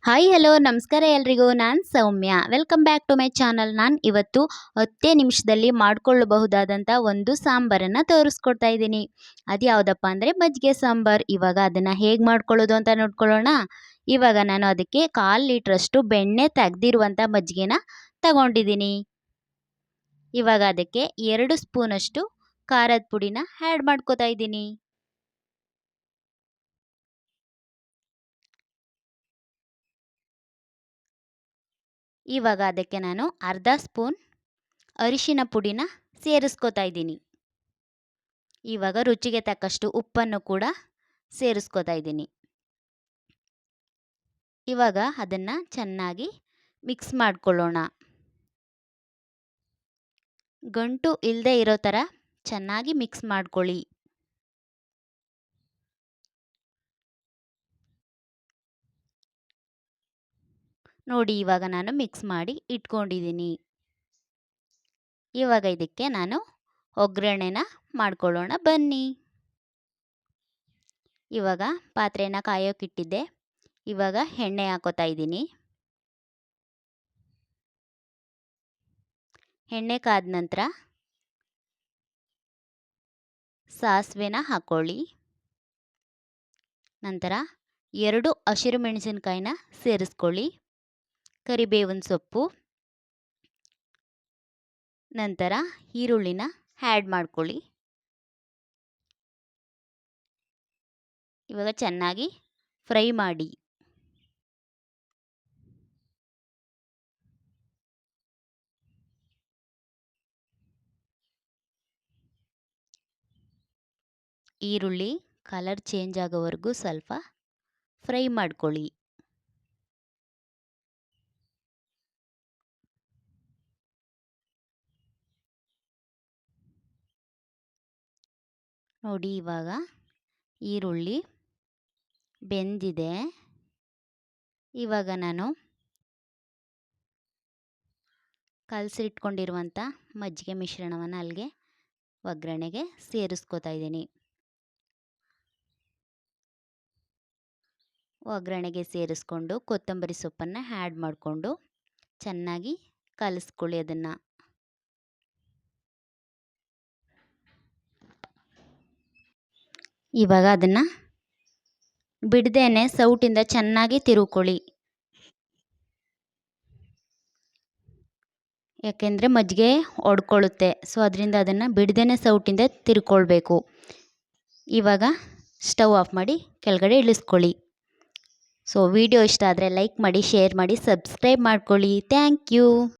Hi hello ನಮಸ್ಕಾರ ಎಲ್ರಿಗೂ. ನಾನು Soumya. Welcome back to my channel. ನಾನು ಇವತ್ತು 10 ನಿಮಿಷದಲ್ಲಿ ಮಾಡಿಕೊಳ್ಳಬಹುದಾದಂಥ ಒಂದು ಸಾಂಬಾರನ್ನು ತೋರಿಸ್ಕೊಡ್ತಾ ಇದ್ದೀನಿ. ಅದು ಯಾವುದಪ್ಪ ಅಂದರೆ ಮಜ್ಜಿಗೆ ಸಾಂಬಾರು. ಇವಾಗ ಅದನ್ನು ಹೇಗೆ ಮಾಡ್ಕೊಳ್ಳೋದು ಅಂತ ನೋಡ್ಕೊಳ್ಳೋಣ. ಇವಾಗ ನಾನು ಅದಕ್ಕೆ 1/4 ಲೀಟ್ರಷ್ಟು ಬೆಣ್ಣೆ ತೆಗೆದಿರುವಂಥ ಮಜ್ಜಿಗೆನ ತಗೊಂಡಿದ್ದೀನಿ. ಇವಾಗ ಅದಕ್ಕೆ 2 ಸ್ಪೂನಷ್ಟು ಖಾರದ ಪುಡಿನ ಆ್ಯಡ್ ಮಾಡ್ಕೋತಾ ಇದ್ದೀನಿ. ಇವಾಗ ಅದಕ್ಕೆ ನಾನು ಅರ್ಧ ಸ್ಪೂನ್ ಅರಿಶಿನ ಪುಡಿನ ಸೇರಿಸ್ಕೋತಾ ಇದ್ದೀನಿ. ಇವಾಗ ರುಚಿಗೆ ತಕ್ಕಷ್ಟು ಉಪ್ಪನ್ನು ಕೂಡ ಸೇರಿಸ್ಕೋತಾ ಇದ್ದೀನಿ. ಇವಾಗ ಅದನ್ನು ಚೆನ್ನಾಗಿ ಮಿಕ್ಸ್ ಮಾಡ್ಕೊಳ್ಳೋಣ. ಗಂಟು ಇಲ್ಲದೆ ಇರೋ ಥರ ಚೆನ್ನಾಗಿ ಮಿಕ್ಸ್ ಮಾಡ್ಕೊಳ್ಳಿ. ನೋಡಿ, ಇವಾಗ ನಾನು ಮಿಕ್ಸ್ ಮಾಡಿ ಇಟ್ಕೊಂಡಿದ್ದೀನಿ. ಇವಾಗ ಇದಕ್ಕೆ ನಾನು ಒಗ್ಗರಣೆನ ಮಾಡ್ಕೊಳ್ಳೋಣ ಬನ್ನಿ. ಇವಾಗ ಪಾತ್ರೆನ ಕಾಯೋಕ್ಕಿಟ್ಟಿದ್ದೆ. ಇವಾಗ ಎಣ್ಣೆ ಹಾಕೋತಾ ಇದ್ದೀನಿ. ಎಣ್ಣೆ ಕಾದ ನಂತರ ಸಾಸಿವೆನ ಹಾಕ್ಕೊಳ್ಳಿ. ನಂತರ 2 ಹಸಿರು ಮೆಣಸಿನಕಾಯಿನ ಸೇರಿಸ್ಕೊಳ್ಳಿ. ಕರಿಬೇವಿನ ಸೊಪ್ಪು, ನಂತರ ಈರುಳ್ಳಿನ ಆ್ಯಡ್ ಮಾಡ್ಕೊಳ್ಳಿ. ಇವಾಗ ಚೆನ್ನಾಗಿ ಫ್ರೈ ಮಾಡಿ. ಈರುಳ್ಳಿ ಕಲರ್ ಚೇಂಜ್ ಆಗೋವರೆಗೂ ಸ್ವಲ್ಪ ಫ್ರೈ ಮಾಡ್ಕೊಳ್ಳಿ. ನೋಡಿ, ಇವಾಗ ಈರುಳ್ಳಿ ಬೆಂದಿದೆ. ಇವಾಗ ನಾನು ಕಲಸಿಟ್ಕೊಂಡಿರುವಂಥ ಮಜ್ಜಿಗೆ ಮಿಶ್ರಣವನ್ನು ಅಲ್ಲಿಗೆ ಒಗ್ಗರಣೆಗೆ ಸೇರಿಸ್ಕೋತಾ ಇದ್ದೀನಿ. ಒಗ್ಗರಣೆಗೆ ಸೇರಿಸ್ಕೊಂಡು ಕೊತ್ತಂಬರಿ ಸೊಪ್ಪನ್ನು ಆ್ಯಡ್ ಮಾಡಿಕೊಂಡು ಚೆನ್ನಾಗಿ ಕಲಿಸ್ಕೊಳ್ಳಿ. ಅದನ್ನು ಇವಾಗ ಅದನ್ನು ಬಿಡದೇನೆ ಸೌಟಿಂದ ಚೆನ್ನಾಗಿ ತಿರುಕೊಳ್ಳಿ. ಯಾಕೆಂದರೆ ಮಜ್ಜಿಗೆ ಒಡ್ಕೊಳ್ಳುತ್ತೆ. ಸೊ ಅದರಿಂದ ಅದನ್ನು ಬಿಡದೇನೆ ಸೌಟಿಂದ ತಿರ್ಕೊಳ್ಬೇಕು. ಇವಾಗ ಸ್ಟವ್ ಆಫ್ ಮಾಡಿ ಕೆಳಗಡೆ ಇಳಿಸ್ಕೊಳ್ಳಿ. ಸೊ ವಿಡಿಯೋ ಇಷ್ಟ ಆದರೆ ಲೈಕ್ ಮಾಡಿ, ಶೇರ್ ಮಾಡಿ, ಸಬ್ಸ್ಕ್ರೈಬ್ ಮಾಡ್ಕೊಳ್ಳಿ. Thank you.